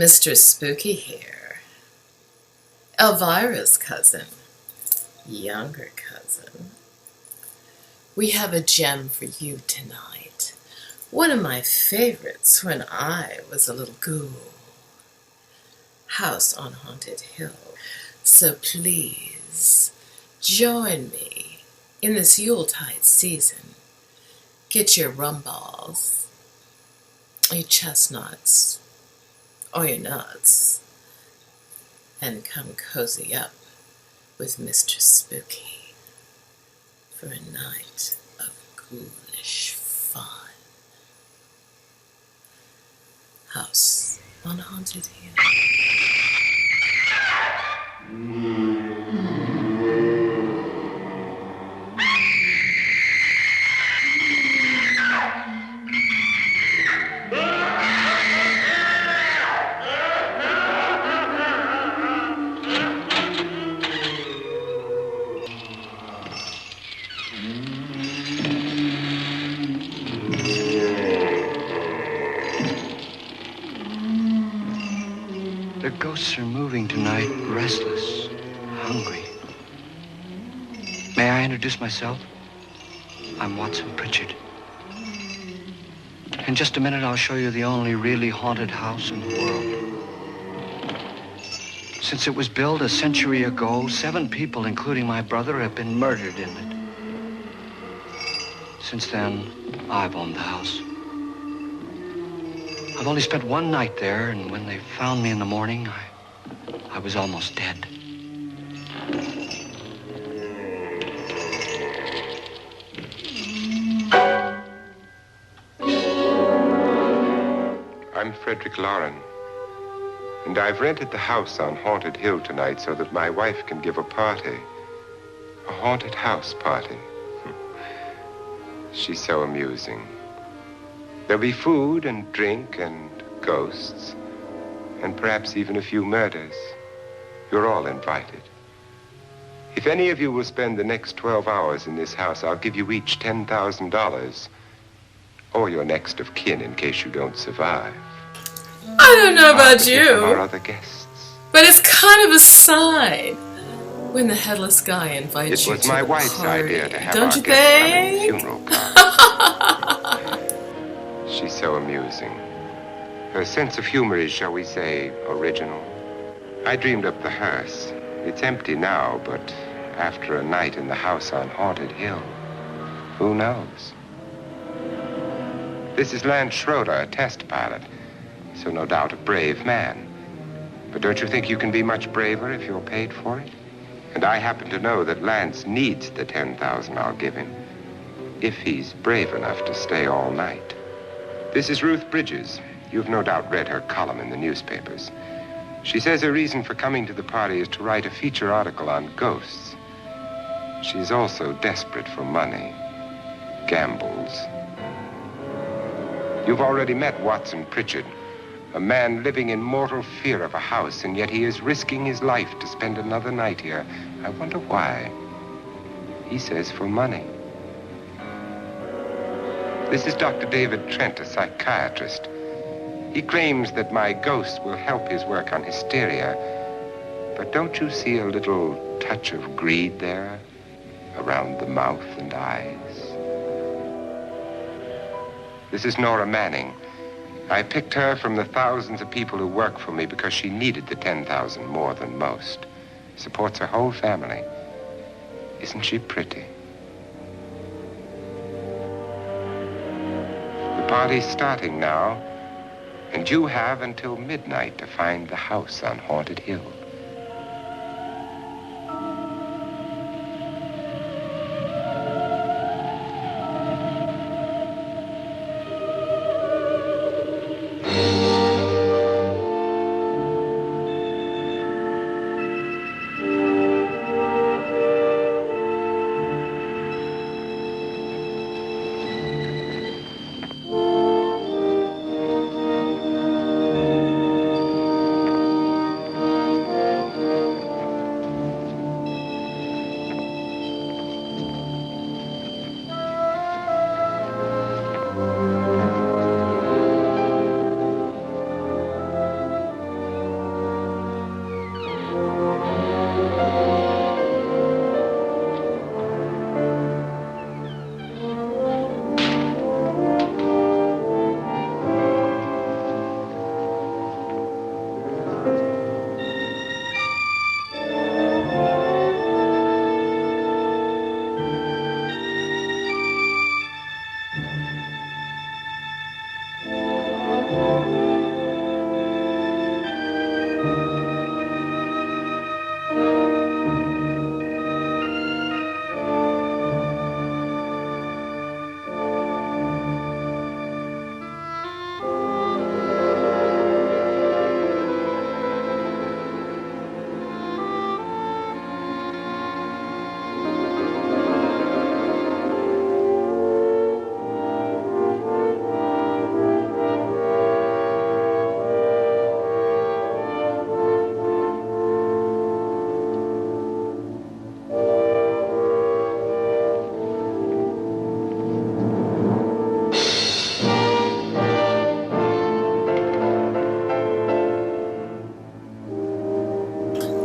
Mistress Spooky here. Elvira's cousin, younger cousin. We have a gem for you tonight. One of my favorites when I was a little ghoul. House on Haunted Hill. So please, join me in this Yuletide season. Get your rum balls, your chestnuts, or your nuts, and come cozy up with Mistress Spooky for a night of ghoulish fun. House on Haunted Hill. The ghosts are moving tonight, restless, hungry. May I introduce myself? I'm Watson Pritchard. In just a minute, I'll show you the only really haunted house in the world. Since it was built a century ago, 7 people, including my brother, have been murdered in it. Since then, I've owned the house. I've only spent one night there, and when they found me in the morning, I was almost dead. I'm Frederick Lauren, and I've rented the house on Haunted Hill tonight so that my wife can give a party. A haunted house party. She's so amusing. There'll be food and drink and ghosts, and perhaps even a few murders. You're all invited. If any of you will spend the next 12 hours in this house, I'll give you each $10,000, or your next of kin in case you don't survive. I don't know about you, Our other guests. but it's kind of a sign when the headless guy invites you to It was my a wife's party. idea to have Don't our you guests come in think? funeral car. She's so amusing. Her sense of humor is, shall we say, original. I dreamed up the hearse. It's empty now, but after a night in the house on Haunted Hill, who knows? This is Lance Schroeder, a test pilot, so no doubt a brave man. But don't you think you can be much braver if you're paid for it? And I happen to know that Lance needs the $10,000 I'll give him, if he's brave enough to stay all night. This is Ruth Bridges. You've no doubt read her column in the newspapers. She says her reason for coming to the party is to write a feature article on ghosts. She's also desperate for money, gambles. You've already met Watson Pritchard, a man living in mortal fear of a house, and yet he is risking his life to spend another night here. I wonder why. He says for money. This is Dr. David Trent, a psychiatrist. He claims that my ghost will help his work on hysteria. But don't you see a little touch of greed there around the mouth and eyes? This is Nora Manning. I picked her from the thousands of people who work for me because she needed the $10,000 more than most. Supports her whole family. Isn't she pretty? The party's starting now, and you have until midnight to find the house on Haunted Hill.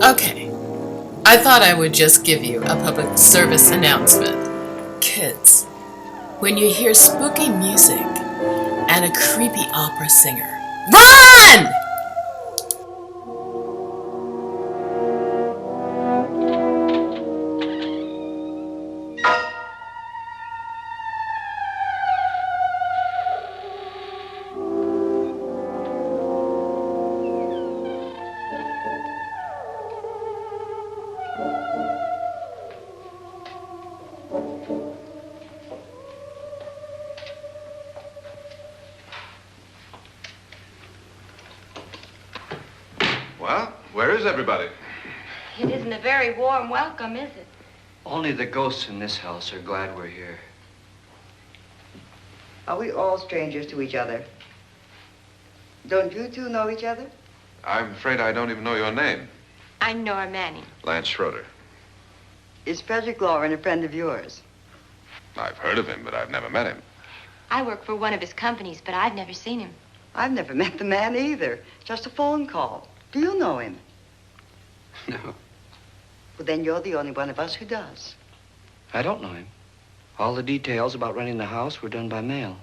Okay. I thought I would just give you a public service announcement. Kids, when you hear spooky music and a creepy opera singer, run! Well, where is everybody? It isn't a very warm welcome, is it? Only the ghosts in this house are glad we're here. Are we all strangers to each other? Don't you two know each other? I'm afraid I don't even know your name. I'm Nora Manning. Lance Schroeder. Is Frederick Lauren a friend of yours? I've heard of him, but I've never met him. I work for one of his companies, but I've never seen him. I've never met the man either. Just a phone call. Do you know him? No, Well, then you're the only one of us who does. I don't know him. All the details about running the house were done by mail.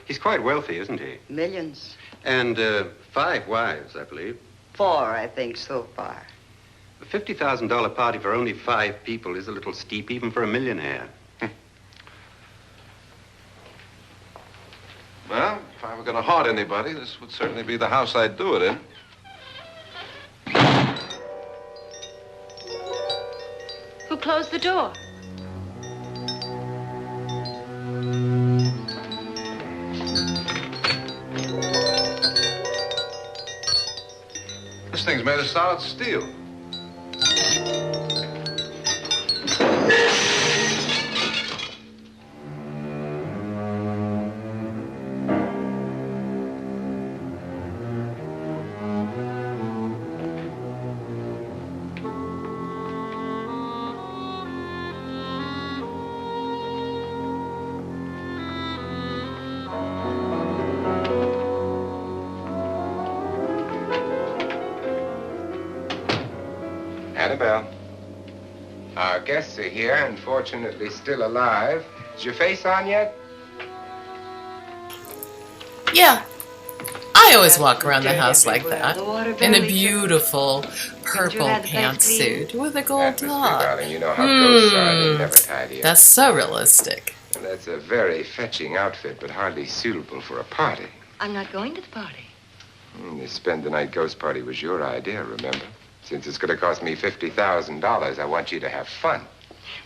He's quite wealthy, isn't he? Millions. And 5 wives, I believe. 4, I think, so far. A $50,000 party for only 5 people is a little steep, even for a millionaire. Well, if I were going to haunt anybody, this would certainly be the house I'd do it in. Who closed the door? This thing's made of solid steel. Annabelle. Our guests are here, unfortunately still alive. Is your face on yet? Yeah. I always walk around the house like that. In a beautiful purple pantsuit with a gold Atmosphere, top. darling. You know how ghosts are. They never tidy up. That's so realistic. And that's a very fetching outfit, but hardly suitable for a party. I'm not going to the party. The spend-the-night ghost party was your idea, remember? Since it's going to cost me $50,000, I want you to have fun.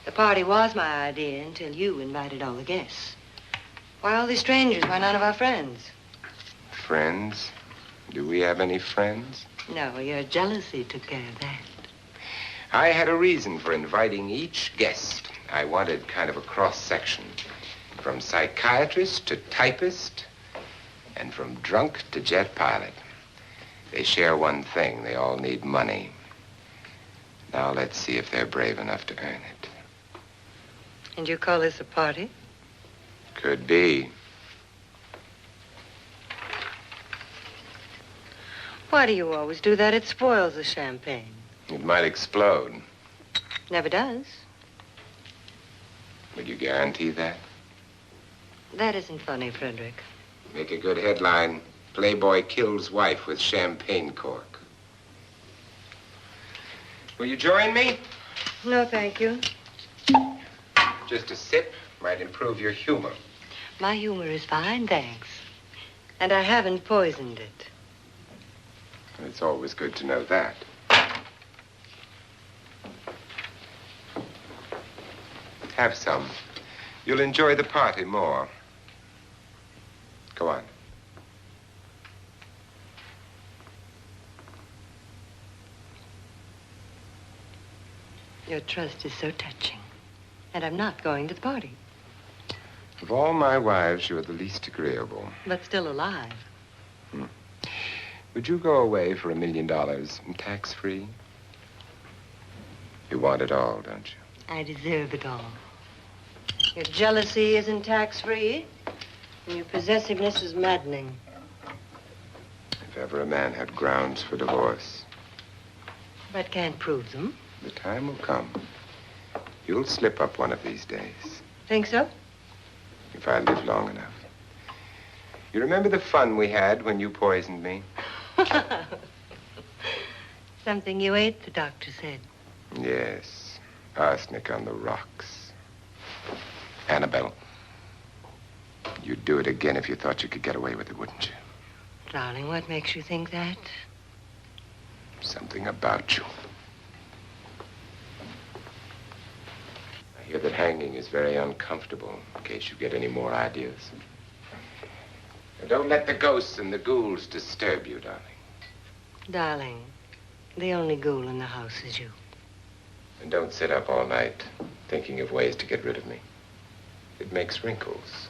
The party was my idea until you invited all the guests. Why all these strangers? Why none of our friends? Friends? Do we have any friends? No, your jealousy took care of that. I had a reason for inviting each guest. I wanted kind of a cross-section. From psychiatrist to typist, and from drunk to jet pilot. They share one thing. They all need money. Now let's see if they're brave enough to earn it. And you call this a party? Could be. Why do you always do that? It spoils the champagne. It might explode. Never does. Would you guarantee that? That isn't funny, Frederick. Make a good headline. Playboy kills wife with champagne cork. Will you join me? No, thank you. Just a sip might improve your humor. My humor is fine, thanks. And I haven't poisoned it. It's always good to know that. Have some. You'll enjoy the party more. Go on. Your trust is so touching. And I'm not going to the party. Of all my wives, you're the least agreeable. But still alive. Would you go away for $1 million and tax-free? You want it all, don't you? I deserve it all. Your jealousy isn't tax-free, and your possessiveness is maddening. If ever a man had grounds for divorce, But can't prove them. The time will come. You'll slip up one of these days. Think so? If I live long enough. You remember the fun we had when you poisoned me? Something you ate, the doctor said. Yes. Arsenic on the rocks. Annabelle, you'd do it again if you thought you could get away with it, wouldn't you? Darling, what makes you think that? Something about you. I hear that hanging is very uncomfortable, in case you get any more ideas. And don't let the ghosts and the ghouls disturb you, darling. Darling, the only ghoul in the house is you. And don't sit up all night thinking of ways to get rid of me. It makes wrinkles.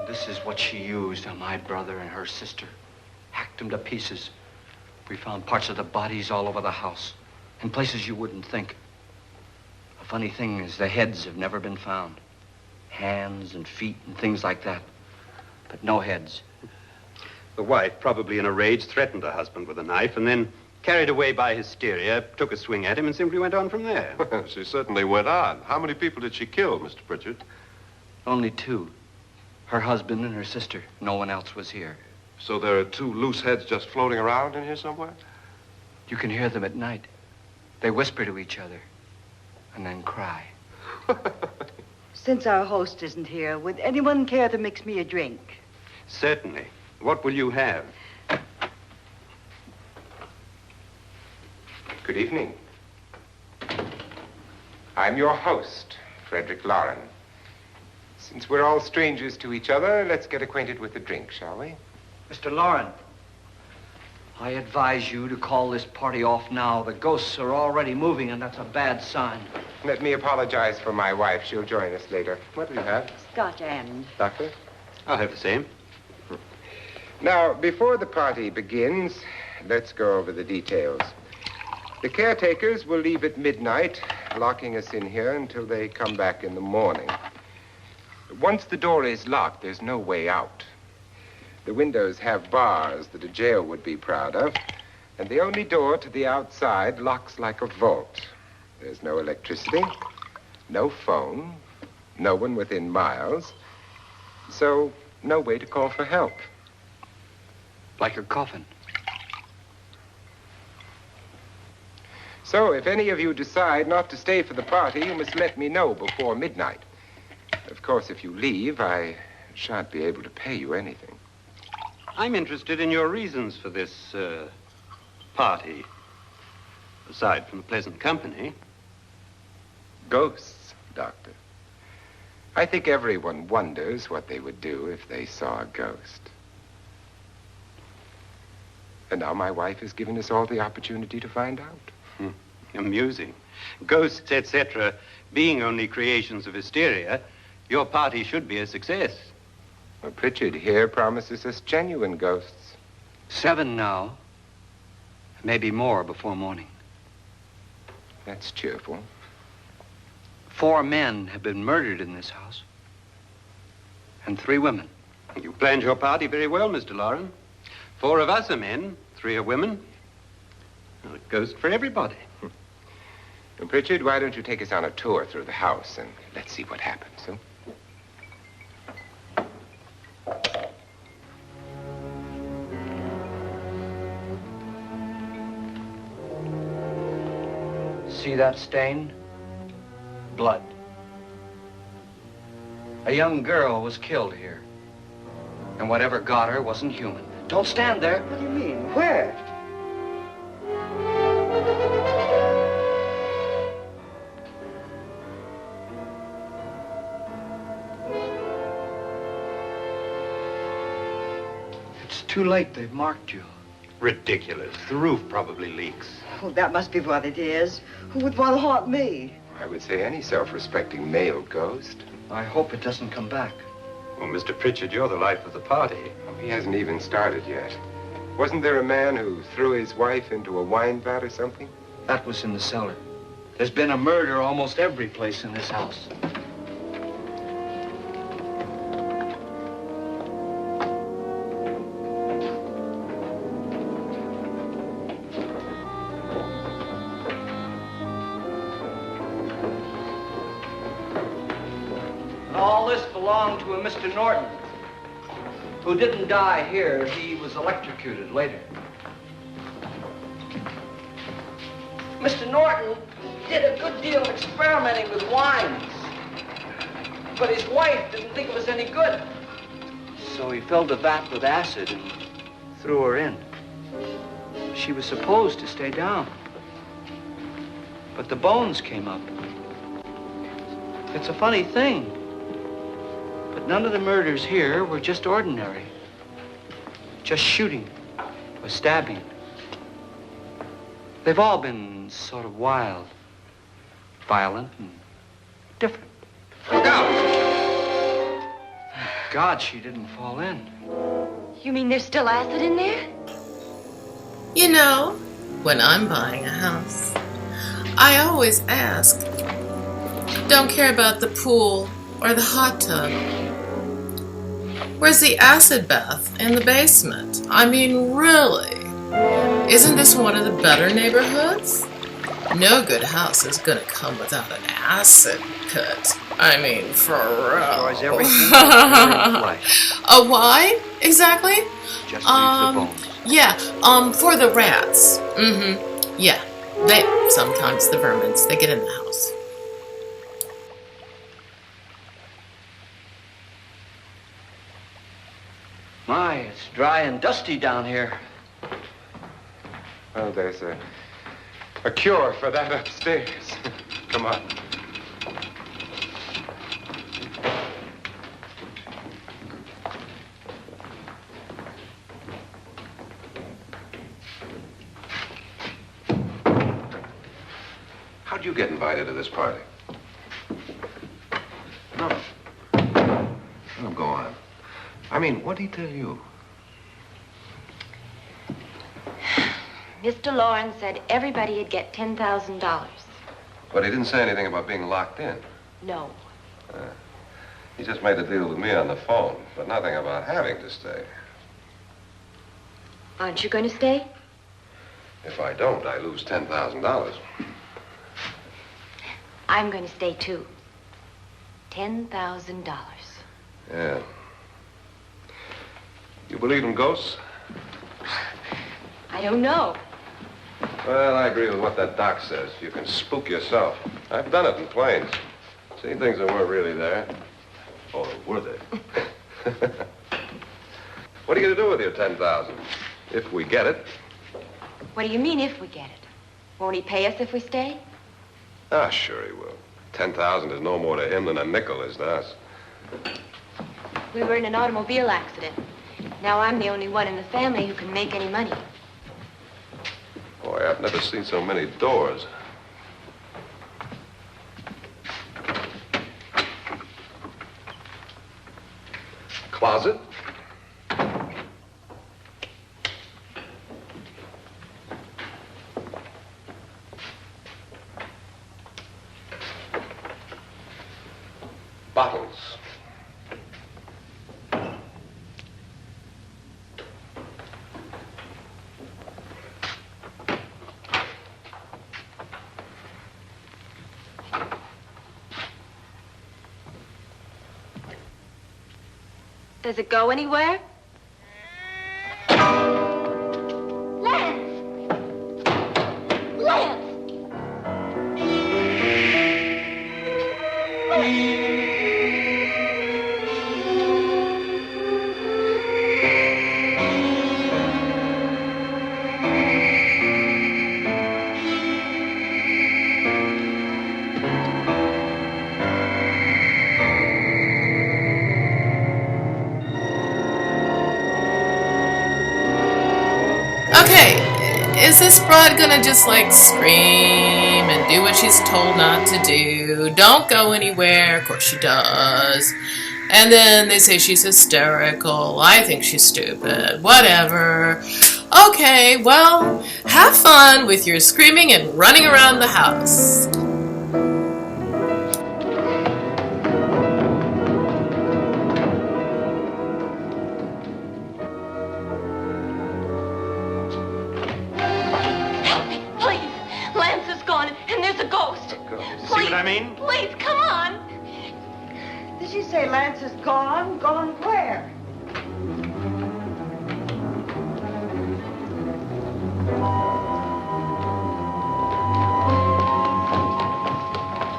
This is what she used on my brother and her sister. Hacked them to pieces. We found parts of the bodies all over the house, in places you wouldn't think. The funny thing is the heads have never been found. Hands and feet and things like that. But no heads. The wife, probably in a rage, threatened her husband with a knife and then, carried away by hysteria, took a swing at him and simply went on from there. She certainly went on. How many people did she kill, Mr. Pritchard? Only two. Her husband and her sister. No one else was here. So there are two loose heads just floating around in here somewhere? You can hear them at night. They whisper to each other and then cry. Since our host isn't here, would anyone care to mix me a drink? Certainly. What will you have? Good evening. I'm your host, Frederick Lauren. Since we're all strangers to each other, let's get acquainted with the drink, shall we? Mr. Lauren, I advise you to call this party off now. The ghosts are already moving, and that's a bad sign. Let me apologize for my wife. She'll join us later. What do you have? Scotch and. Doctor? I'll have the same. Now, before the party begins, let's go over the details. The caretakers will leave at midnight, locking us in here until they come back in the morning. Once the door is locked, there's no way out. The windows have bars that a jail would be proud of, and the only door to the outside locks like a vault. There's no electricity, no phone, no one within miles, so no way to call for help. Like a coffin. So if any of you decide not to stay for the party, you must let me know before midnight. Of course, if you leave, I shan't be able to pay you anything. I'm interested in your reasons for this, party. Aside from the pleasant company. Ghosts, Doctor. I think everyone wonders what they would do if they saw a ghost. And now my wife has given us all the opportunity to find out. Amusing. Ghosts, etc., being only creations of hysteria, your party should be a success. Well, Pritchard here promises us genuine ghosts. 7 now. Maybe more before morning. That's cheerful. 4 men have been murdered in this house. And 3 women. You planned your party very well, Mr. Lauren. 4 of us are men, 3 are women. Well, a ghost for everybody. And Pritchard, why don't you take us on a tour through the house and let's see what happens, huh? See that stain? Blood. A young girl was killed here. And whatever got her wasn't human. Don't stand there. What do you mean? Where? It's too late. They've marked you. Ridiculous. The roof probably leaks. Oh, that must be what it is. Who would want to haunt me? I would say any self-respecting male ghost. I hope it doesn't come back. Well, Mr. Pritchard, you're the life of the party. Oh, he hasn't even started yet. Wasn't there a man who threw his wife into a wine vat or something? That was in the cellar. There's been a murder almost every place in this house. And all this belonged to a Mr. Norton, who didn't die here. He was electrocuted later. Mr. Norton did a good deal of experimenting with wines, but his wife didn't think it was any good. So he filled the vat with acid and threw her in. She was supposed to stay down, but the bones came up. It's a funny thing, but none of the murders here were just ordinary. Just shooting or stabbing. They've all been sort of wild, violent, and different. Look out! Thank God she didn't fall in. You mean there's still acid in there? You know, when I'm buying a house, I always ask, don't care about the pool or the hot tub. Where's the acid bath in the basement? I mean, really? Isn't this one of the better neighborhoods? No good house is gonna come without an acid pit. I mean, for real. Destroys everything that's in flesh. A why? Exactly? Just leaves the bones. Yeah, for the rats. Yeah, sometimes the vermins, they get in the house. My, it's dry and dusty down here. Well, there's a cure for that upstairs. Come on. How'd you get invited to this party? No. Oh, go on. I mean, what did he tell you? Mr. Lawrence said everybody'd get $10,000. But he didn't say anything about being locked in. No. He just made a deal with me on the phone, but nothing about having to stay. Aren't you going to stay? If I don't, I lose $10,000. I'm going to stay too. $10,000. Yeah. You believe in ghosts? I don't know. Well, I agree with what that doc says. You can spook yourself. I've done it in planes. Seen things that weren't really there. Or were they? What are you going to do with your $10,000? If we get it. What do you mean, if we get it? Won't he pay us if we stay? Ah, sure he will. 10,000 is no more to him than a nickel is to us. We were in an automobile accident. Now I'm the only one in the family who can make any money. Boy, I've never seen so many doors. Closet? Bottles. Does it go anywhere? Lance! Lance! Okay, is this broad gonna just like scream and do what she's told not to do? Don't go anywhere. Of course she does. And then they say she's hysterical. I think she's stupid. Whatever. Okay, well, Have fun with your screaming and running around the house. See what I mean? Please, come on. Did she say Lance is gone? Gone where?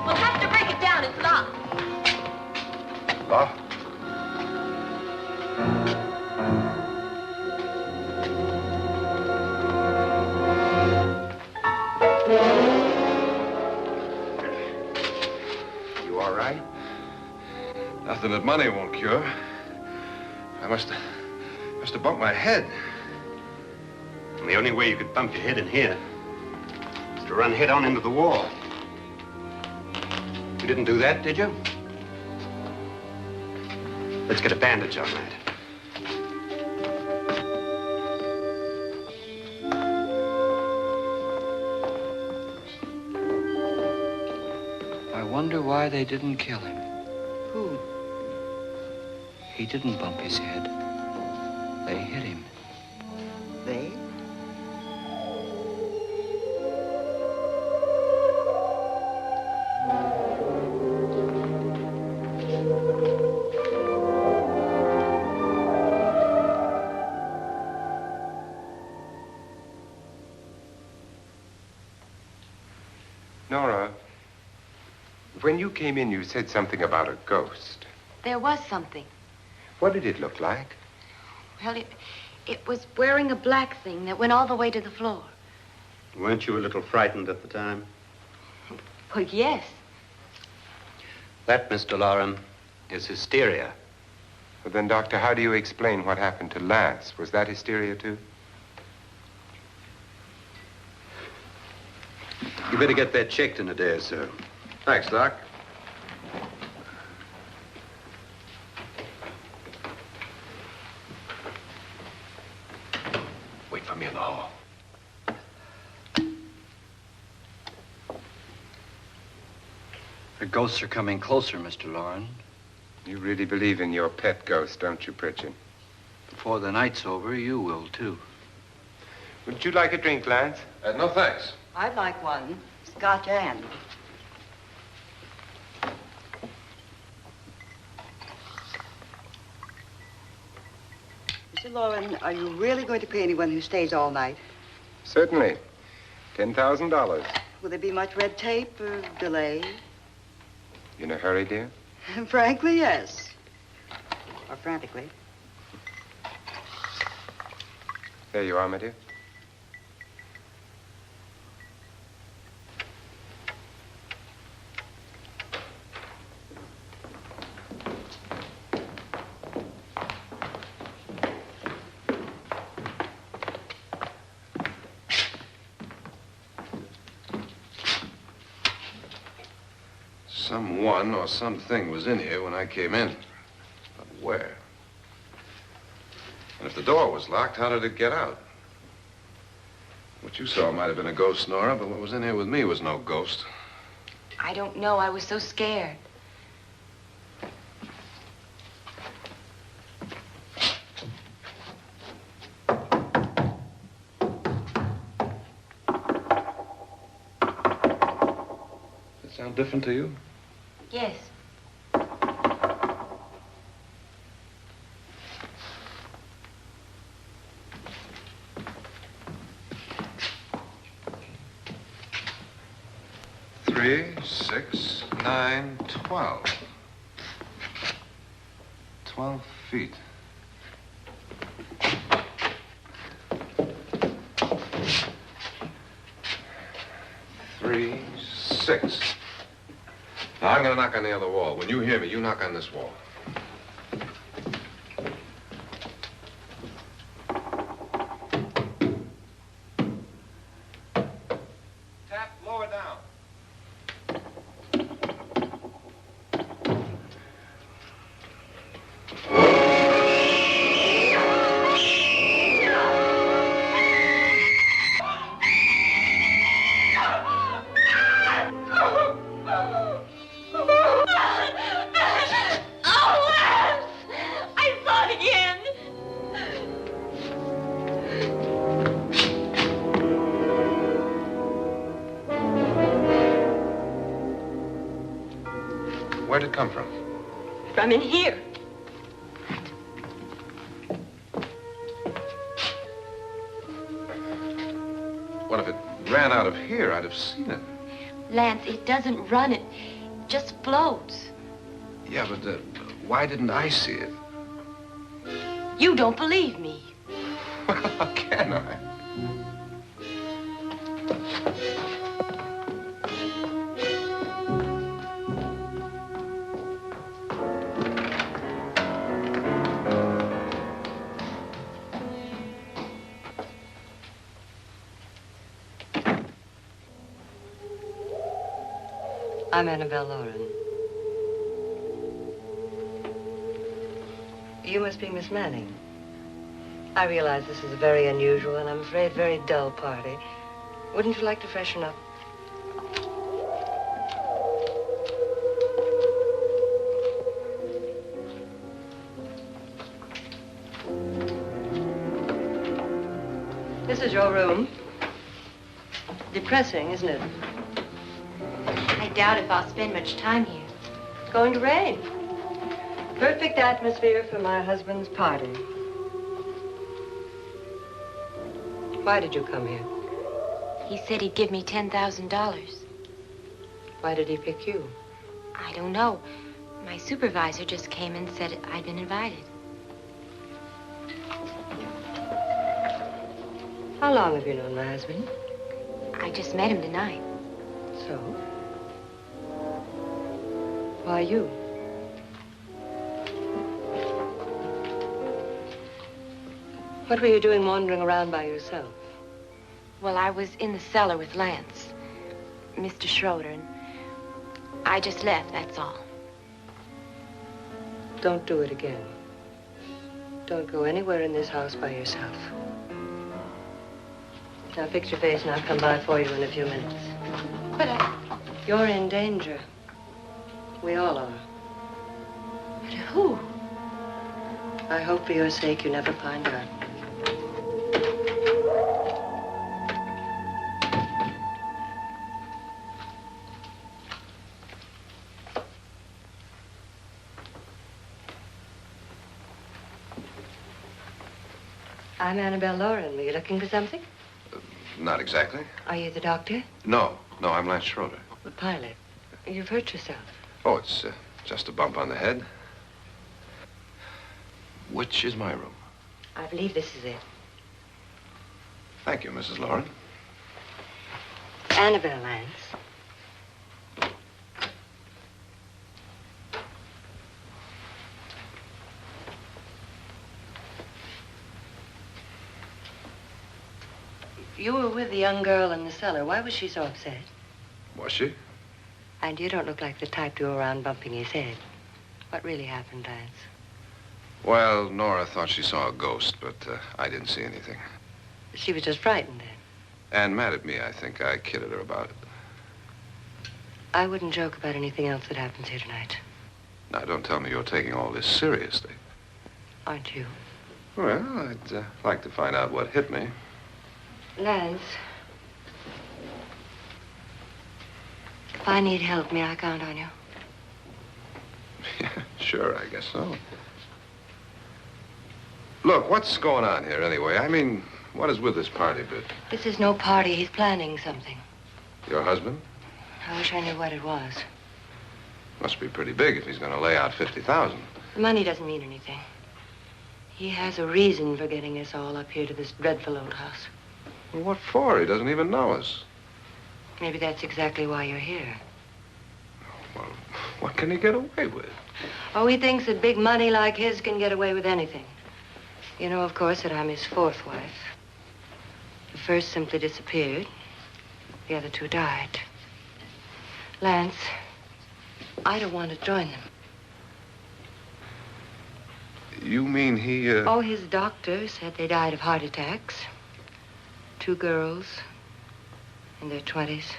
We'll have to break it down. It's locked. Locked? Nothing that money won't cure. I must have bumped my head. And the only way you could bump your head in here is to run head on into the wall. You didn't do that, did you? Let's get a bandage on that. I wonder why they didn't kill him. Who? He didn't bump his head. They hit him. They? Nora, when you came in, you said something about a ghost. There was something. What did it look like? Well, it was wearing a black thing that went all the way to the floor. Weren't you a little frightened at the time? Well, yes. That, Mr. Loren, is hysteria. Well, then, Doctor, how do you explain what happened to Lance? Was that hysteria, too? You better get that checked in a day or so. Thanks, Doc. Wait for me in the hall. The ghosts are coming closer, Mr. Loren. You really believe in your pet ghost, don't you, Pritchard? Before the night's over, you will, too. Would you like a drink, Lance? No, thanks. I'd like one. Scotch and. Mr. Loren, are you really going to pay anyone who stays all night? Certainly. $10,000. Will there be much red tape or delay? You in a hurry, dear? Frankly, yes. Or frantically. There you are, my dear. Someone or something was in here when I came in. But where? And if the door was locked, how did it get out? What you saw might have been a ghost, Nora, but what was in here with me was no ghost. I don't know. I was so scared. Does it sound different to you? Yes. Three, 6, 9, 12. 12 feet. Three, 6. Now, I'm going to knock on the other wall. When you hear me, you knock on this wall. Tap lower down. Where'd it come from? From in here. What if it ran out of here? I'd have seen it. Lance, it doesn't run. It just floats. Yeah, but why didn't I see it? You don't believe me. Well, how can I? I'm Annabelle Lauren. You must be Miss Manning. I realize this is a very unusual and I'm afraid very dull party. Wouldn't you like to freshen up? This is your room. Depressing, isn't it? I doubt if I'll spend much time here. It's going to rain. Perfect atmosphere for my husband's party. Why did you come here? He said he'd give me $10,000. Why did he pick you? I don't know. My supervisor just came and said I'd been invited. How long have you known my husband? I just met him tonight. So? Why you? What were you doing wandering around by yourself? Well, I was in the cellar with Lance, Mr. Schroeder, and I just left, that's all. Don't do it again. Don't go anywhere in this house by yourself. Now fix your face and I'll come by for you in a few minutes. But You're in danger. We all are. But who? I hope for your sake you never find out. I'm Annabelle Lauren. Were you looking for something? Not exactly. Are you the doctor? No, I'm Lance Schroeder. The pilot. You've hurt yourself. Oh, it's just a bump on the head. Which is my room? I believe this is it. Thank you, Mrs. Lauren. Annabelle Lance. You were with the young girl in the cellar. Why was she so upset? Was she? And you don't look like the type to go around bumping his head. What really happened, Lance? Well, Nora thought she saw a ghost, but I didn't see anything. She was just frightened then. And mad at me, I think. I kidded her about it. I wouldn't joke about anything else that happens here tonight. Now, don't tell me you're taking all this seriously. Aren't you? Well, I'd like to find out what hit me. Lance. If I need help, may I count on you? Yeah, sure, I guess so. Look, what's going on here anyway? I mean, what is with this party bit? This is no party. He's planning something. Your husband? I wish I knew what it was. Must be pretty big if he's going to lay out 50,000. The money doesn't mean anything. He has a reason for getting us all up here to this dreadful old house. Well, what for? He doesn't even know us. Maybe that's exactly why you're here. Well, what can he get away with? Oh, he thinks that big money like his can get away with anything. You know, of course, that I'm his fourth wife. The first simply disappeared. The other two died. Lance, I don't want to join them. You mean he, Oh, his doctor said they died of heart attacks. 2 girls in their 20s.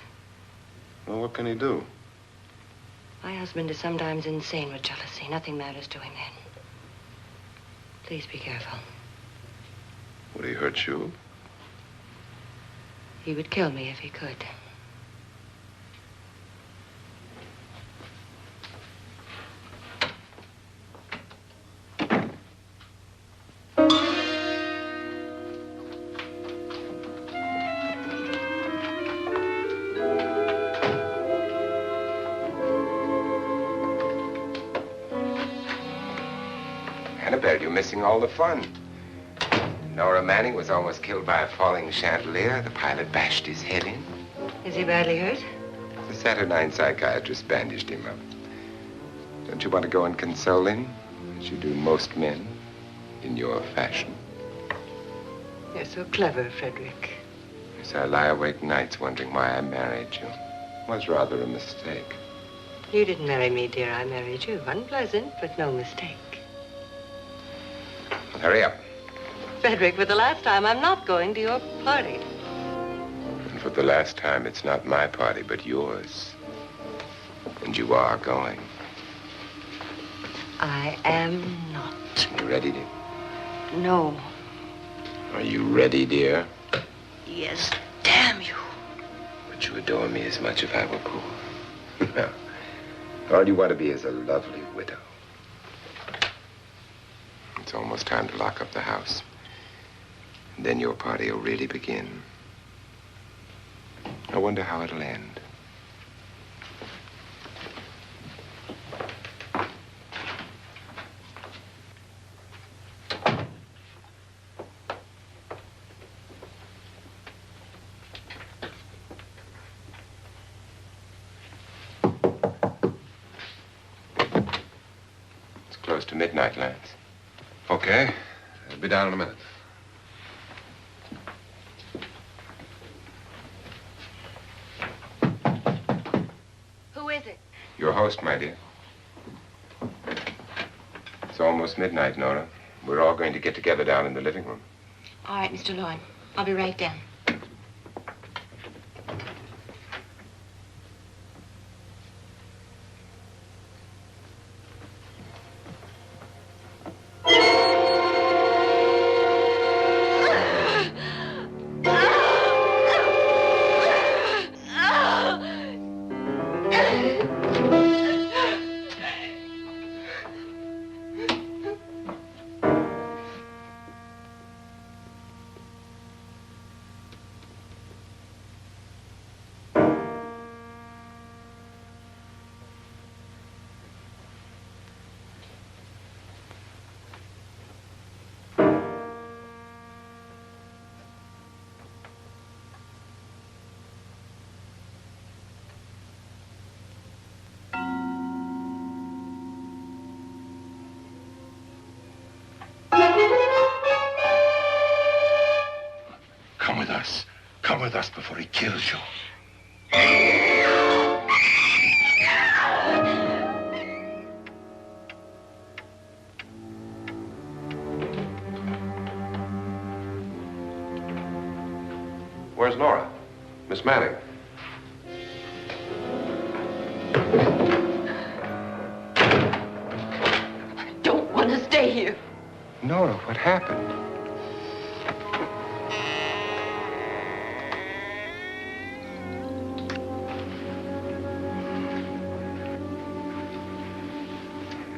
Well, what can he do? My husband is sometimes insane with jealousy. Nothing matters to him then. Please be careful. Would he hurt you? He would kill me if he could. missing all the fun. Nora Manning was almost killed by a falling chandelier. The pilot bashed his head in. Is he badly hurt? The Saturnine psychiatrist bandaged him up. Don't you want to go and console him, as you do most men, in your fashion? You're so clever, Frederick. Yes, I lie awake nights wondering why I married you. It was rather a mistake. You didn't marry me, dear. I married you. Unpleasant, but no mistake. Hurry up. Frederick, for the last time, I'm not going to your party. And for the last time, it's not my party, but yours. And you are going. I am not. You ready, dear? No. Are you ready, dear? Yes, damn you. Would you adore me as much if I were poor? No. All you want to be is a lovely widow. It's almost time to lock up the house. And then your party will really begin. I wonder how it'll end. It's close to midnight, Lance. Okay. I'll be down in a minute. Who is it? Your host, my dear. It's almost midnight, Nora. We're all going to get together down in the living room. All right, Mr. Lloyd. I'll be right down. Come with us. Come with us before he kills you. Where's Nora? Miss Manning. I don't want to stay here. Nora, what happened?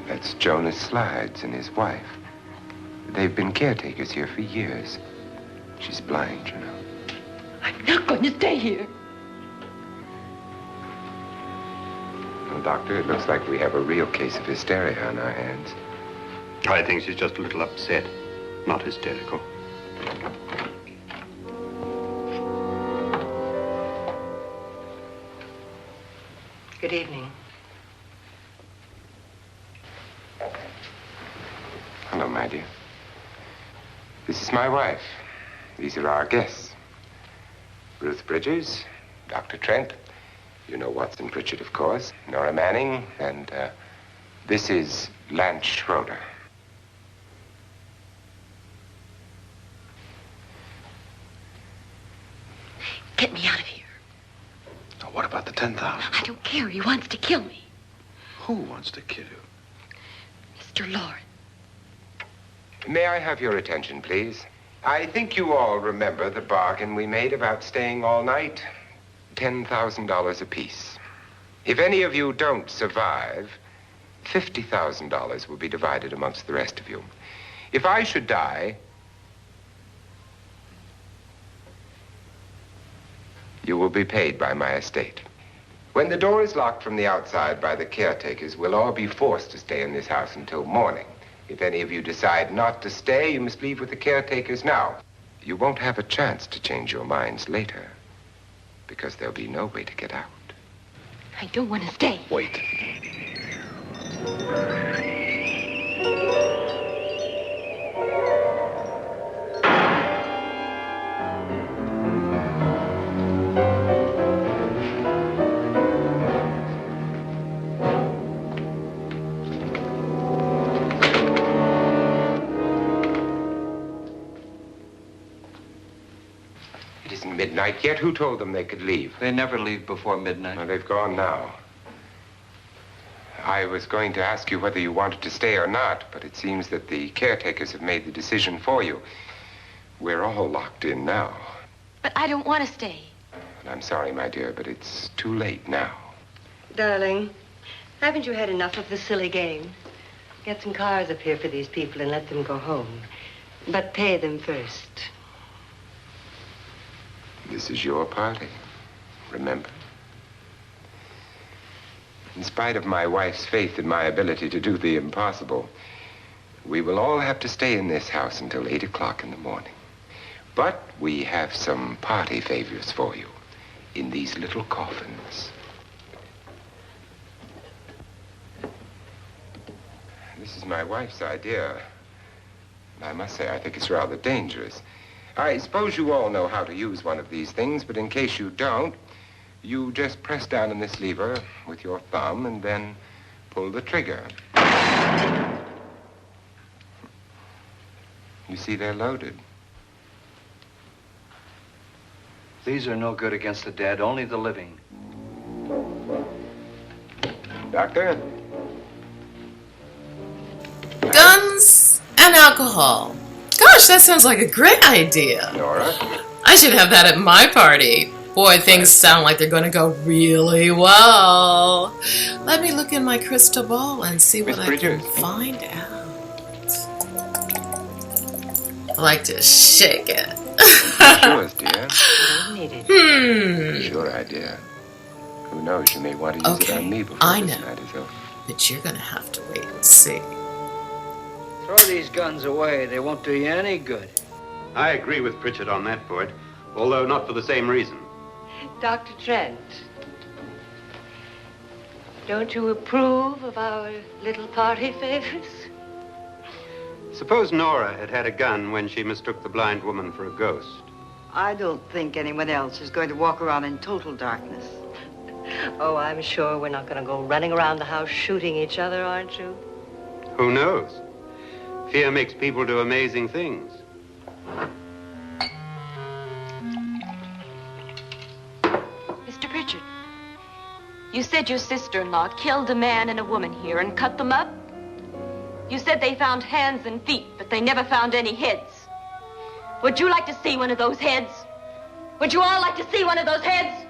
That's Jonas Slides and his wife. They've been caretakers here for years. She's blind, you know. I'm not going to stay here. Well, Doctor, it looks like we have a real case of hysteria on our hands. I think she's just a little upset, not hysterical. Good evening. Hello, my dear. This is my wife. These are our guests. Ruth Bridges, Dr. Trent. You know Watson Pritchard, of course. Nora Manning, and this is Lance Schroeder. Get me out of here. Now, what about the 10,000? I don't care. He wants to kill me. Who wants to kill you? Mr. Lawrence. May I have your attention, please? I think you all remember the bargain we made about staying all night. $10,000 apiece. If any of you don't survive, $50,000 will be divided amongst the rest of you. If I should die, you will be paid by my estate. When the door is locked from the outside by the caretakers, we'll all be forced to stay in this house until morning. If any of you decide not to stay, you must leave with the caretakers now. You won't have a chance to change your minds later, because there'll be no way to get out. I don't want to stay. Wait. It isn't midnight yet. Who told them they could leave? They never leave before midnight. Well, they've gone now. I was going to ask you whether you wanted to stay or not, but it seems that the caretakers have made the decision for you. We're all locked in now. But I don't want to stay. And I'm sorry, my dear, but it's too late now. Darling, haven't you had enough of the silly game? Get some cars up here for these people and let them go home. But pay them first. This is your party, remember? In spite of my wife's faith in my ability to do the impossible, we will all have to stay in this house until 8 o'clock in the morning. But we have some party favors for you in these little coffins. This is my wife's idea. I must say, I think it's rather dangerous. I suppose you all know how to use one of these things, but in case you don't, you just press down on this lever with your thumb and then pull the trigger. You see, they're loaded. These are no good against the dead, only the living. Doctor? Guns and alcohol. Gosh, that sounds like a great idea. Nora? I should have that at my party. Boy, things sound like they're going to go really well. Let me look in my crystal ball and see what I can find out. I like to shake it. It's yours, dear. You don't need it. Sure idea. Who knows, you may want to use it on me before this night is over. But you're going to have to wait and see. Throw these guns away. They won't do you any good. I agree with Pritchard on that point, although not for the same reason. Dr. Trent, don't you approve of our little party favors? Suppose Nora had had a gun when she mistook the blind woman for a ghost. I don't think anyone else is going to walk around in total darkness. Oh, I'm sure we're not going to go running around the house shooting each other, aren't you? Who knows? Fear makes people do amazing things. Mr. Pritchard, you said your sister-in-law killed a man and a woman here and cut them up? You said they found hands and feet, but they never found any heads. Would you like to see one of those heads? Would you all like to see one of those heads?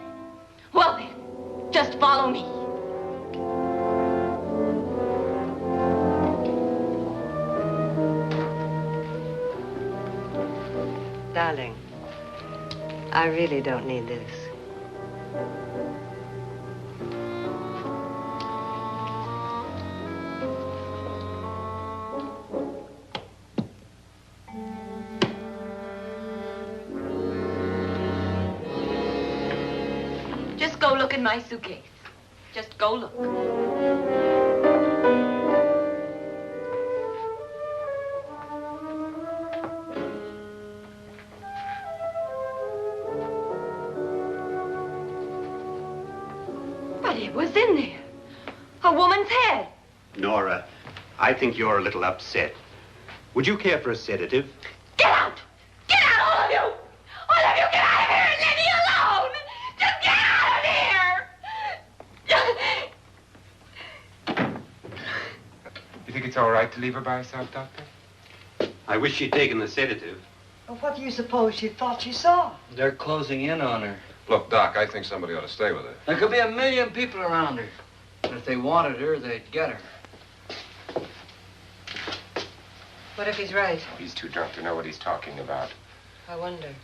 Well then, just follow me. Darling, I really don't need this. Just go look in my suitcase. Just go look. But it was in there. A woman's head. Nora, I think you're a little upset. Would you care for a sedative? Get out! Get out, all of you! All of you, get out of here and leave me alone! Just get out of here! You think it's all right to leave her by herself, Doctor? I wish she'd taken the sedative. Well, what do you suppose she thought she saw? They're closing in on her. Look, Doc, I think somebody ought to stay with her. There could be 1 million people around her. But if they wanted her, they'd get her. What if he's right? He's too drunk to know what he's talking about. I wonder.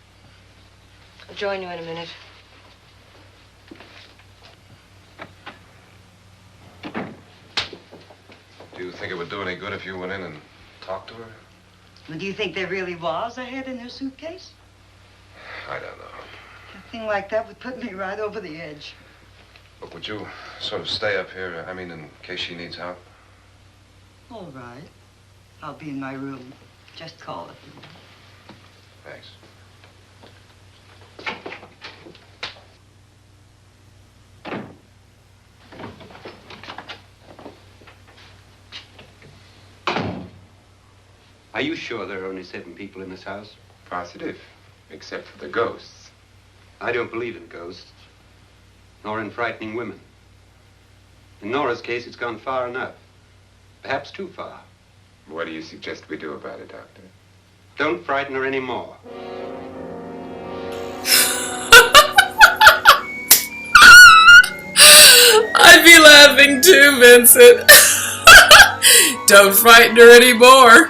I'll join you in a minute. Do you think it would do any good if you went in and talk to her? Well, do you think there really was a head in her suitcase? I don't know. A thing like that would put me right over the edge. Look, would you sort of stay up here, I mean, in case she needs help? All right. I'll be in my room. Just call it. Thanks. Are you sure there are only 7 people in this house? Positive, except for the ghosts. I don't believe in ghosts, nor in frightening women. In Nora's case, it's gone far enough. Perhaps too far. What do you suggest we do about it, Doctor? Don't frighten her anymore. I'd be laughing too, Vincent. Don't frighten her anymore.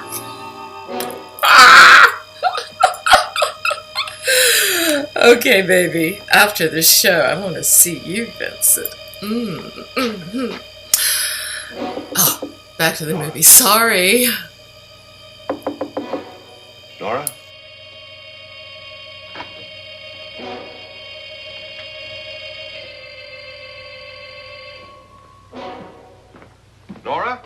Okay, baby. After the show, I want to see you, Vincent. Oh, back to the movie. Sorry. Nora? Nora?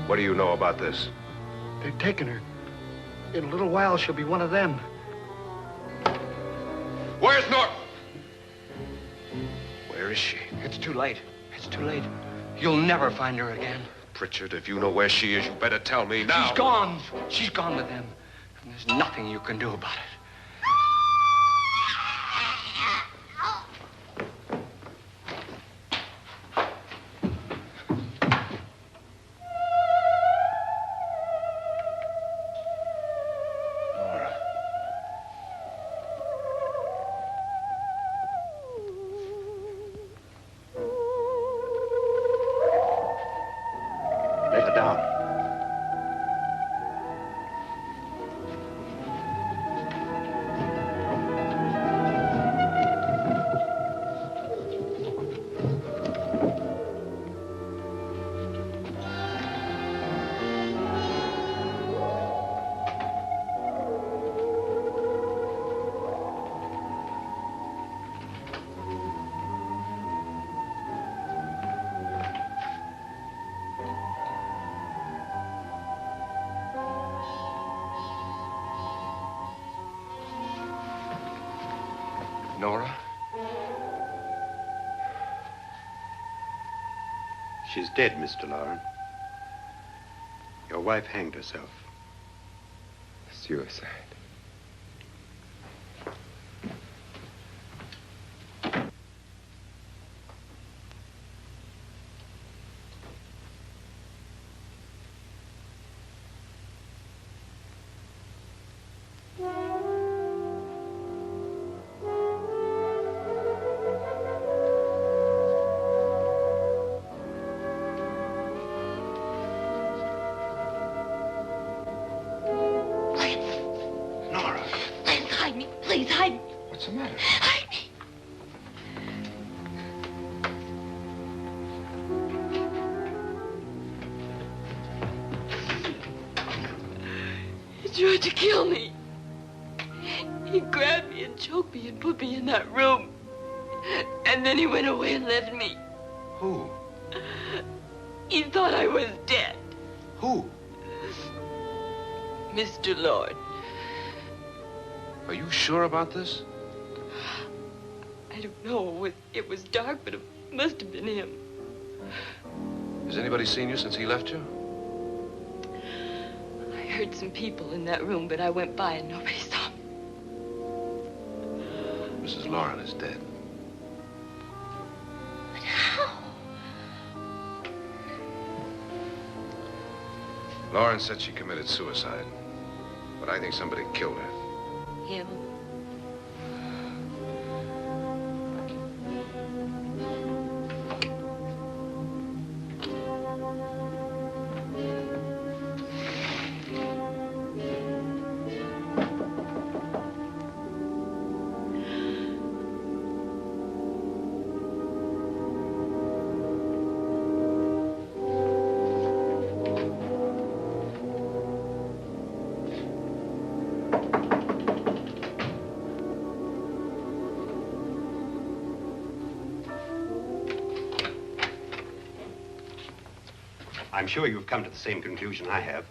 What do you know about this? They've taken her. In a little while, she'll be one of them. Where's Nora? Where is she? It's too late. It's too late. You'll never find her again. Pritchard, if you know where she is, you better tell me now. She's gone. She's gone with them. And there's nothing you can do about it. Let her down. Nora? She's dead, Mr. Lauren. Your wife hanged herself. Suicide. Hide me, please, hide me. What's the matter? Hide me. He tried to kill me. He grabbed me and choked me and put me in that room. And then he went away and left me. Who? He thought I was dead. Who? Mr. Lord. Are you sure about this? I don't know. It was dark, but it must have been him. Has anybody seen you since he left you? I heard some people in that room, but I went by and nobody saw me. Mrs. Lauren is dead. But how? Lauren said she committed suicide, but I think somebody killed her. Him? I'm sure you've come to the same conclusion I have.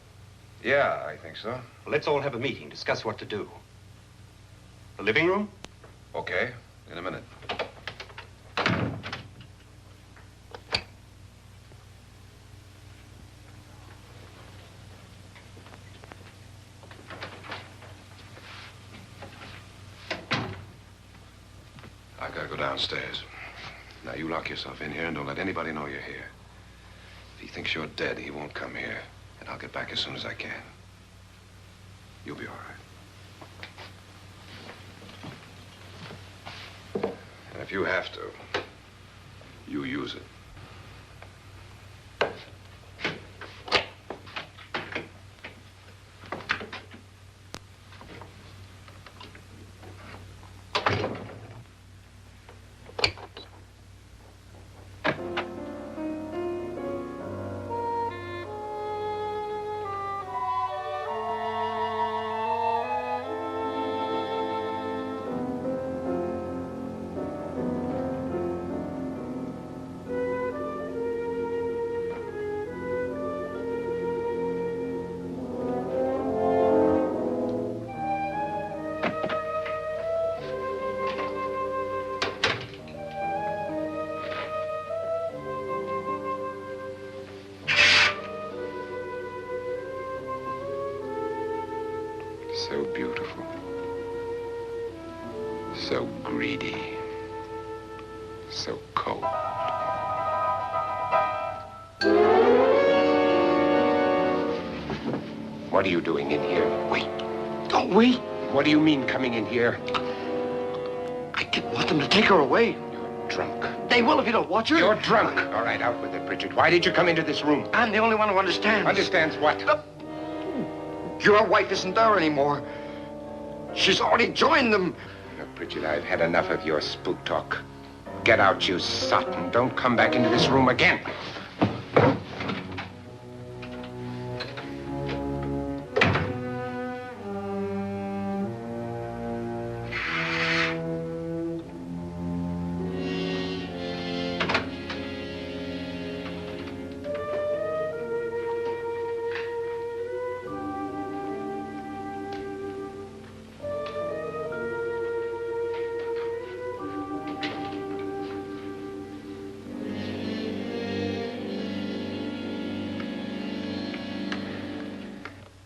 Yeah, I think so. Well, let's all have a meeting, discuss what to do. The living room? Okay, in a minute. I gotta go downstairs. Now, you lock yourself in here and don't let anybody know you're here. If he thinks you're dead, he won't come here. And I'll get back as soon as I can. You'll be all right. And if you have to, you use it. So beautiful. So greedy. So cold. What are you doing in here? Wait. Don't wait. What do you mean coming in here? I didn't want them to take her away. You're drunk. They will if you don't watch her. You're drunk. All right, out with it, Bridget. Why did you come into this room? I'm the only one who understands. Understands what? Your wife isn't there anymore. She's already joined them. Look, Bridget, I've had enough of your spook talk. Get out, you sot, and don't come back into this room again.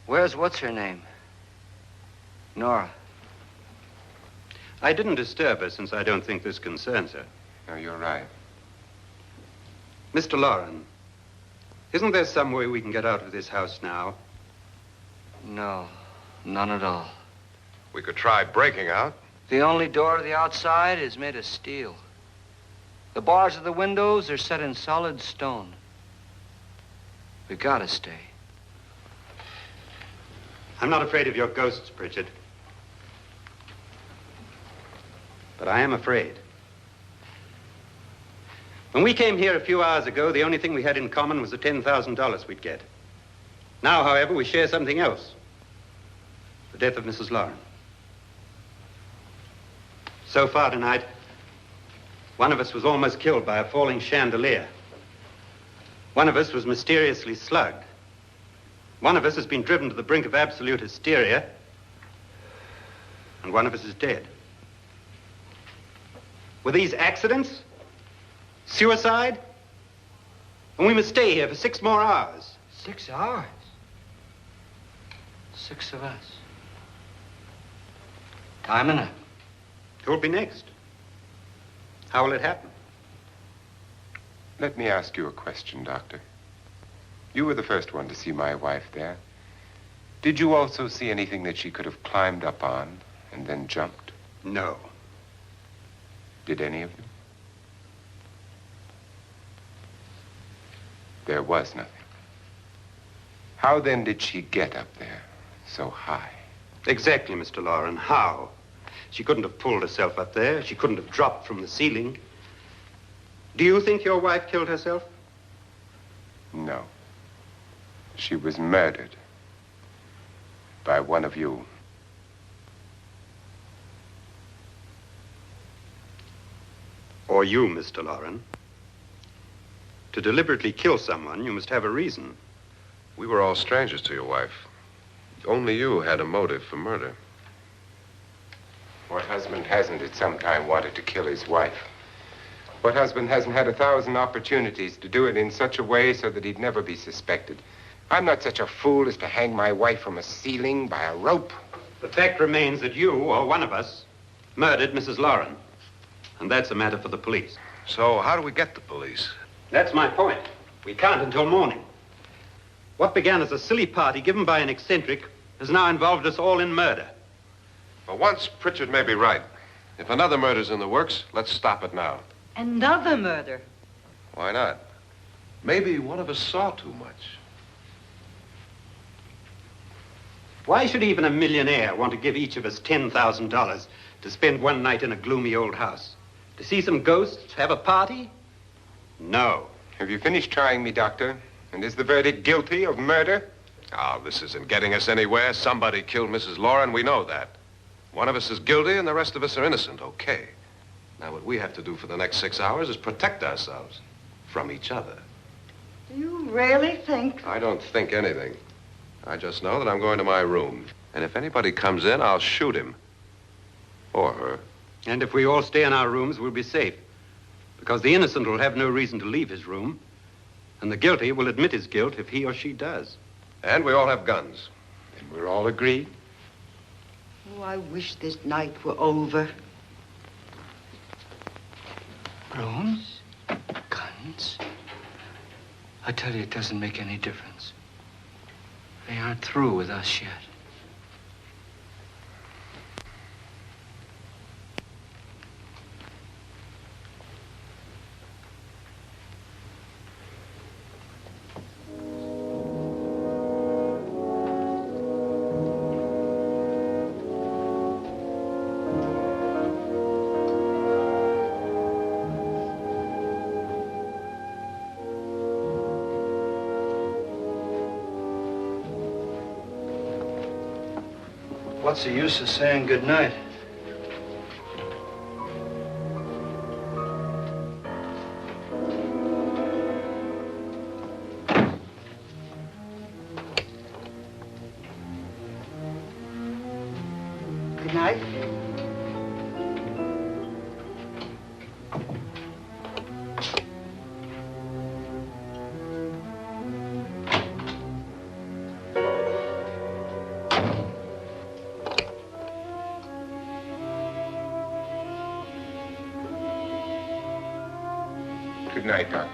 Where's what's-her-name? Nora. I didn't disturb her since I don't think this concerns her. No, you're right. Mr. Lauren, isn't there some way we can get out of this house now? No, none at all. We could try breaking out. The only door to the outside is made of steel. The bars of the windows are set in solid stone. We gotta stay. I'm not afraid of your ghosts, Pritchard. But I am afraid. When we came here a few hours ago, the only thing we had in common was the $10,000 we'd get. Now, however, we share something else. The death of Mrs. Lauren. So far tonight, one of us was almost killed by a falling chandelier. One of us was mysteriously slugged. One of us has been driven to the brink of absolute hysteria, and one of us is dead. Were these accidents? Suicide? And we must stay here for 6 more hours. 6 hours? 6 of us. Time enough. Who'll be next? How will it happen? Let me ask you a question, Doctor. You were the first one to see my wife there. Did you also see anything that she could have climbed up on and then jumped? No. Did any of you? There was nothing. How then did she get up there so high? Exactly, Mr. Loren. How? She couldn't have pulled herself up there. She couldn't have dropped from the ceiling. Do you think your wife killed herself? No. She was murdered by one of you. Or you, Mr. Loren. To deliberately kill someone, you must have a reason. We were all strangers to your wife. Only you had a motive for murder. What husband hasn't at some time wanted to kill his wife? What husband hasn't had 1,000 opportunities to do it in such a way so that he'd never be suspected? I'm not such a fool as to hang my wife from a ceiling by a rope. The fact remains that you, or one of us, murdered Mrs. Loren. And that's a matter for the police. So how do we get the police? That's my point. We can't until morning. What began as a silly party given by an eccentric has now involved us all in murder. For once, Pritchard may be right. If another murder's in the works, let's stop it now. Another murder? Why not? Maybe one of us saw too much. Why should even a millionaire want to give each of us $10,000 to spend one night in a gloomy old house? To see some ghosts, have a party? No. Have you finished trying me, Doctor? And is the verdict guilty of murder? Oh, this isn't getting us anywhere. Somebody killed Mrs. Loren, we know that. One of us is guilty and the rest of us are innocent, okay. Now what we have to do for the next 6 hours is protect ourselves from each other. Do you really think? I don't think anything. I just know that I'm going to my room. And if anybody comes in, I'll shoot him. Or her. And if we all stay in our rooms, we'll be safe. Because the innocent will have no reason to leave his room. And the guilty will admit his guilt if he or she does. And we all have guns. And we're all agreed? Oh, I wish this night were over. Rooms? Guns? I tell you, it doesn't make any difference. They aren't through with us yet. What's the use of saying good night? Good night. Good night, Doctor.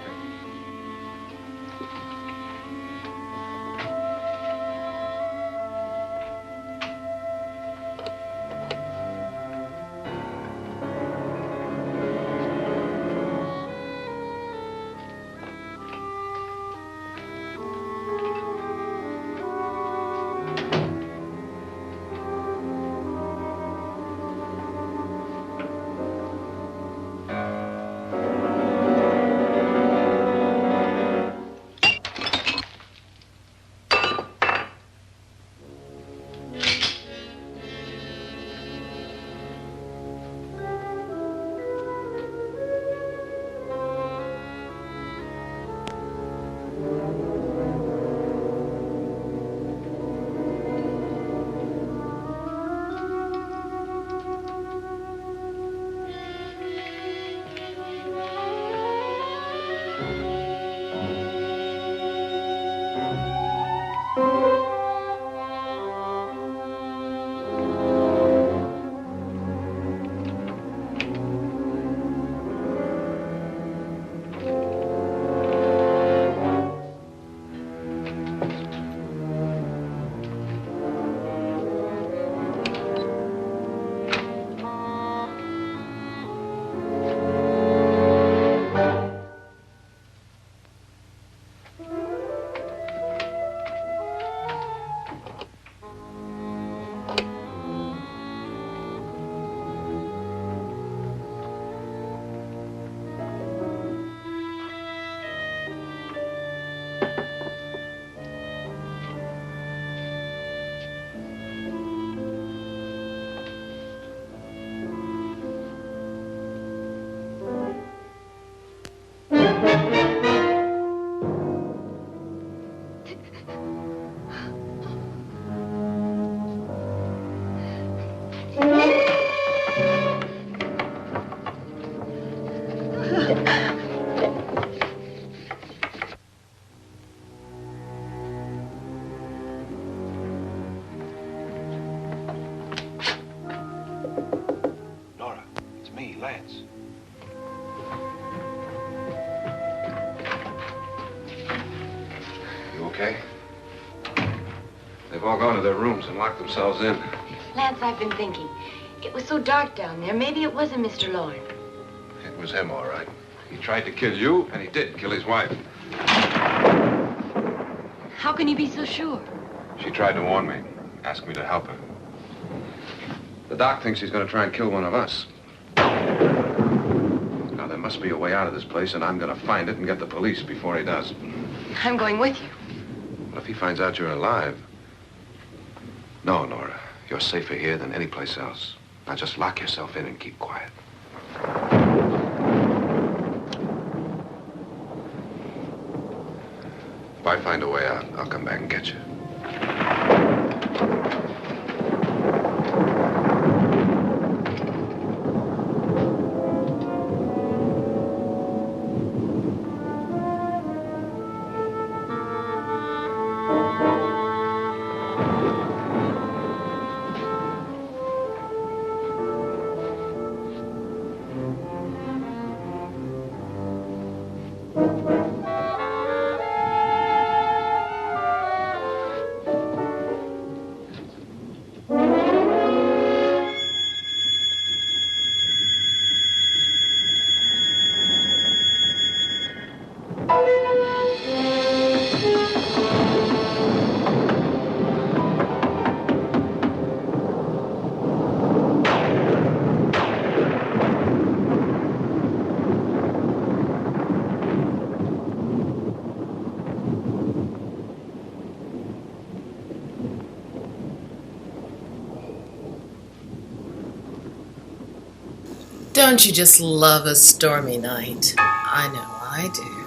okay? They've all gone to their rooms and locked themselves in. Lance, I've been thinking. It was so dark down there. Maybe it wasn't Mr. Lorne. It was him, all right. He tried to kill you, and he did kill his wife. How can you be so sure? She tried to warn me, asked me to help her. The doc thinks he's going to try and kill one of us. Now, there must be a way out of this place, and I'm going to find it and get the police before he does. I'm going with you. But if he finds out you're alive... No, Nora. You're safer here than any place else. Now, just lock yourself in and keep quiet. If I find a way out, I'll come back and get you. Don't you just love a stormy night? I know I do.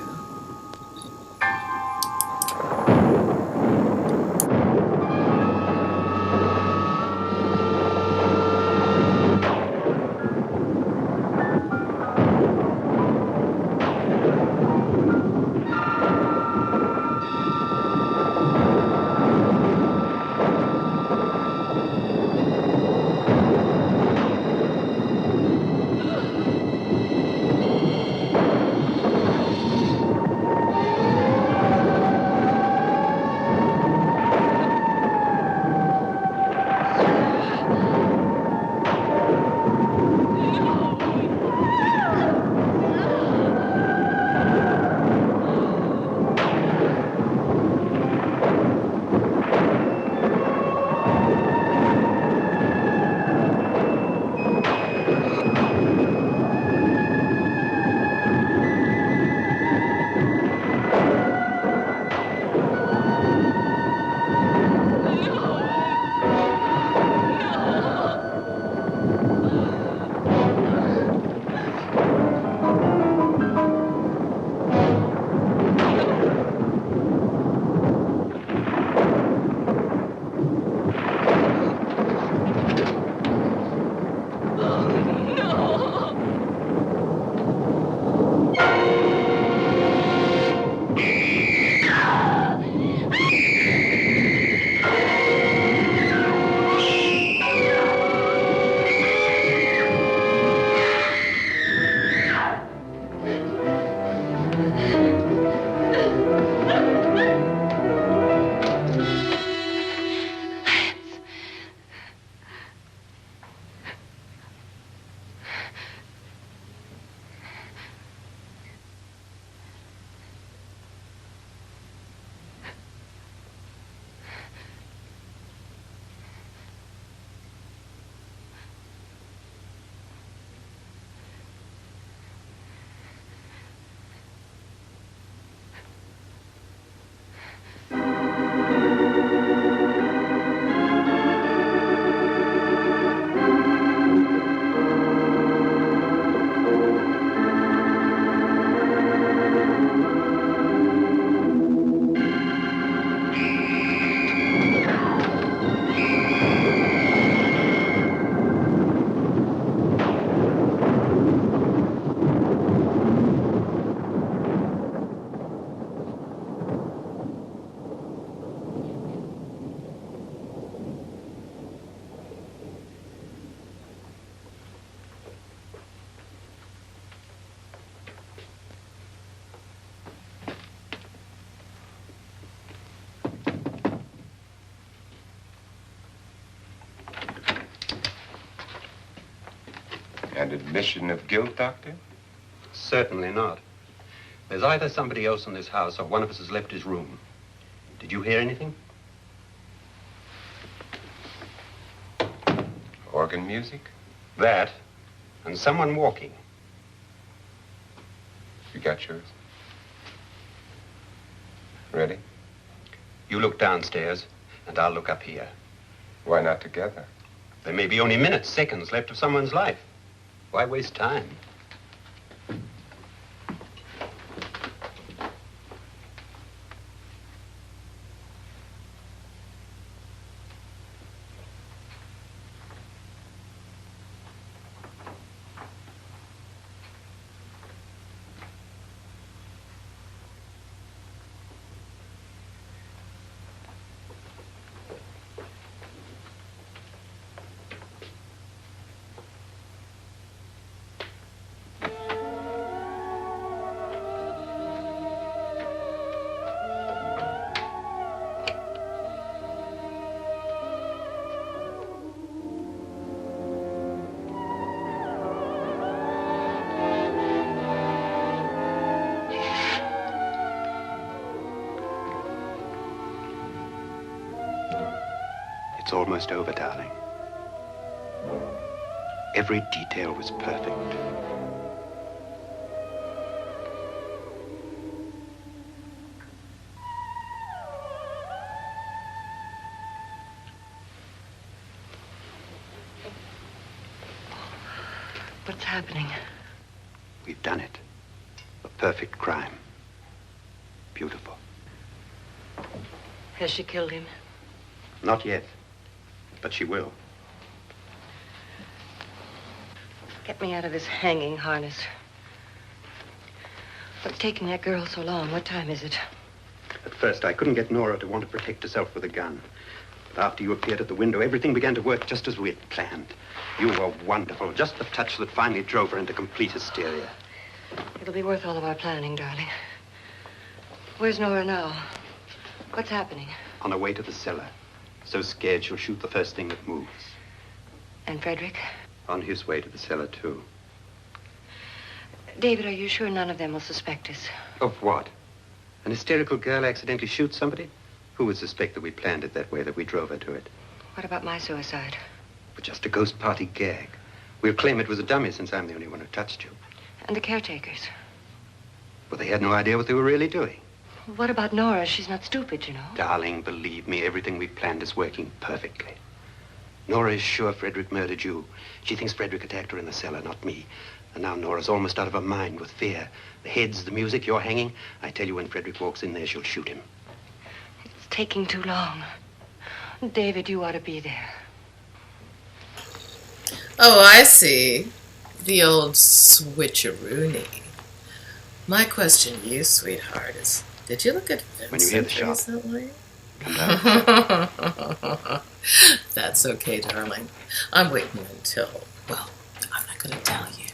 An admission of guilt, Doctor? Certainly not. There's either somebody else in this house or one of us has left his room. Did you hear anything? Organ music? That, and someone walking. You got yours? Ready? You look downstairs, and I'll look up here. Why not together? There may be only minutes, seconds left of someone's life. Why waste time? It's almost over, darling. Every detail was perfect. What's happening? We've done it. A perfect crime. Beautiful. Has she killed him? Not yet, but she will. Get me out of this hanging harness. What's taking that girl so long? What time is it? At first, I couldn't get Nora to want to protect herself with a gun. But after you appeared at the window, everything began to work just as we had planned. You were wonderful. Just the touch that finally drove her into complete hysteria. It'll be worth all of our planning, darling. Where's Nora now? What's happening? On her way to the cellar. So scared she'll shoot the first thing that moves. And Frederick? On his way to the cellar, too. David, are you sure none of them will suspect us? Of what? An hysterical girl accidentally shoots somebody? Who would suspect that we planned it that way, that we drove her to it? What about my suicide? But just a ghost party gag. We'll claim it was a dummy since I'm the only one who touched you. And the caretakers? But they had no idea what they were really doing. What about Nora? She's not stupid, you know. Darling, believe me, everything we planned is working perfectly. Nora is sure Frederick murdered you. She thinks Frederick attacked her in the cellar, not me. And now Nora's almost out of her mind with fear. The heads, the music, you're hanging. I tell you, when Frederick walks in there, she'll shoot him. It's taking too long. David, you ought to be there. Oh, I see. The old switcheroony. My question to you, sweetheart, is did you look at When you hear the Vincent shot, recently? come down. That's okay, darling. I'm waiting until, well, I'm not going to tell you.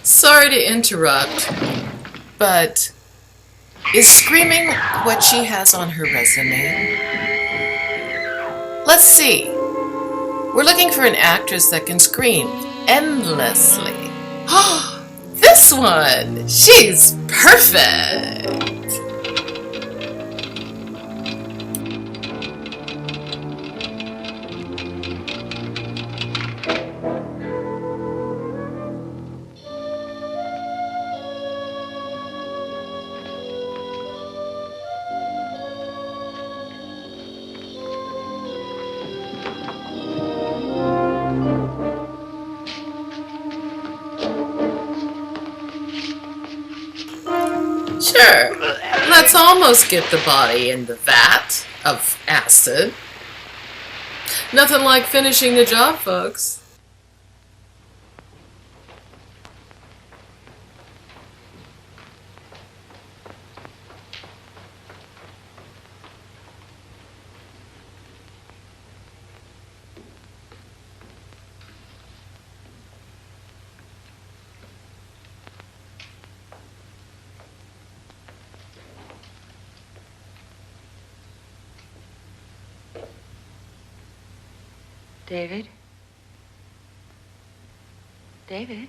Sorry to interrupt, but is screaming what she has on her resume? Let's see. We're looking for an actress that can scream endlessly. Oh, this one! She's perfect! Sure, let's almost get the body in the vat of acid. Nothing like finishing the job, folks. David? David?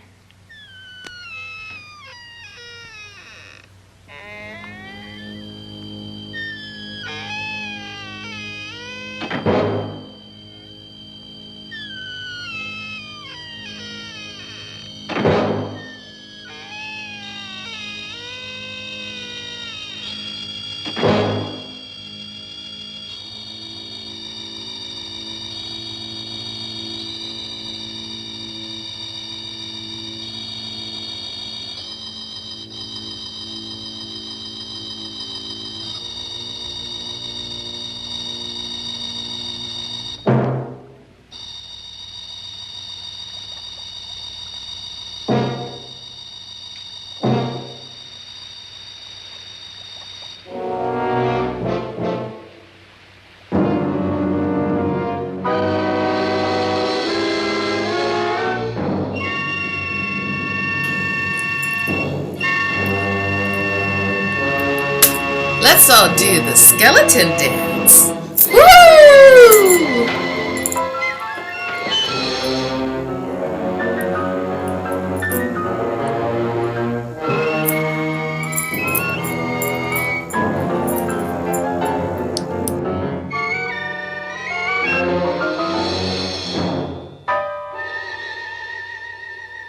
Let's all do the skeleton dance. Woo!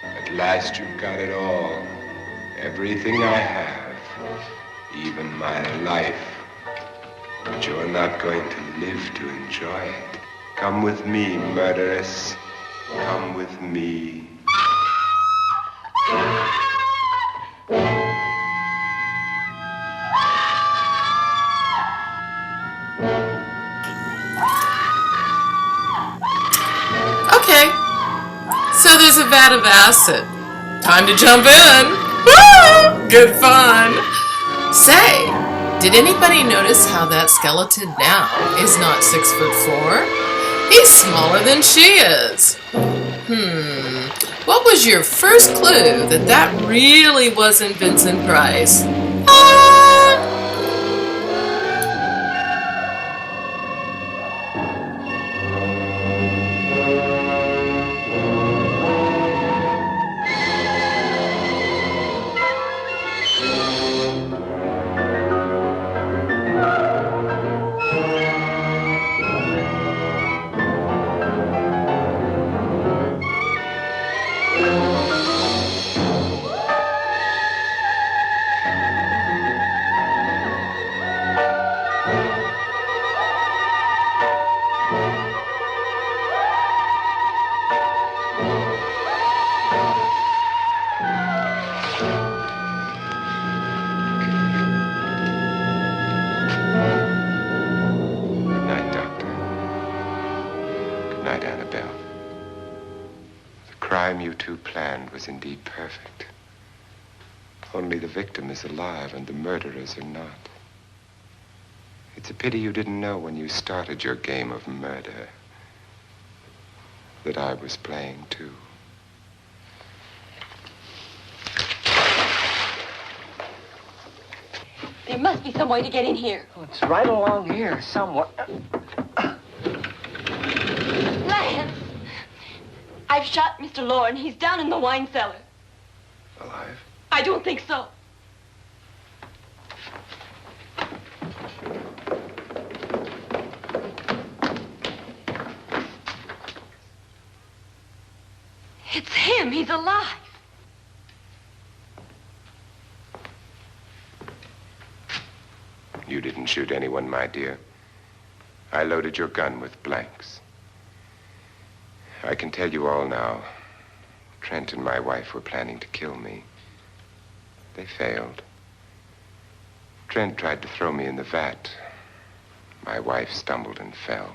At last you've got it all. Everything I have. Even my life. But you're not going to live to enjoy it. Come with me, murderess. Come with me. Okay, so there's a vat of acid. Time to jump in. Woo! Good fun. Say, did anybody notice how that skeleton now is not 6'4"? He's smaller than she is. What was your first clue that that really wasn't Vincent Price? You two planned was indeed perfect. Only the victim is alive and the murderers are not. It's a pity you didn't know when you started your game of murder that I was playing too. There must be some way to get in here. Oh, it's right along here somewhere. Lance! I've shot Mr. Lorne. He's down in the wine cellar. Alive? I don't think so. It's him. He's alive. You didn't shoot anyone, my dear. I loaded your gun with blanks. I can tell you all now. Trent and my wife were planning to kill me. They failed. Trent tried to throw me in the vat. My wife stumbled and fell.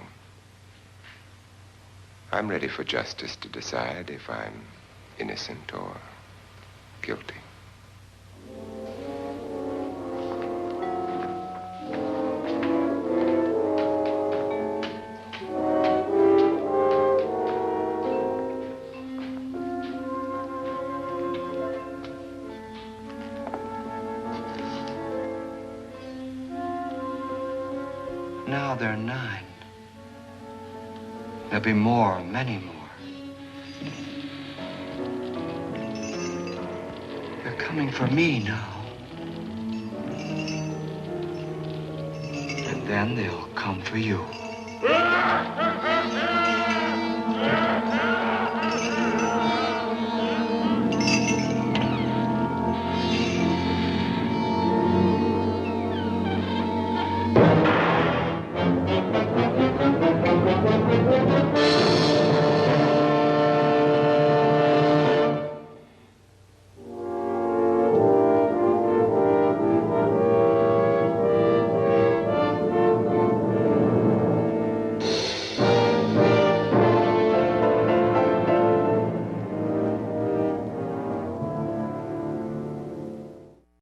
I'm ready for justice to decide if I'm innocent or guilty. Now there are 9. There'll be more, many more. They're coming for me now. And then they'll come for you.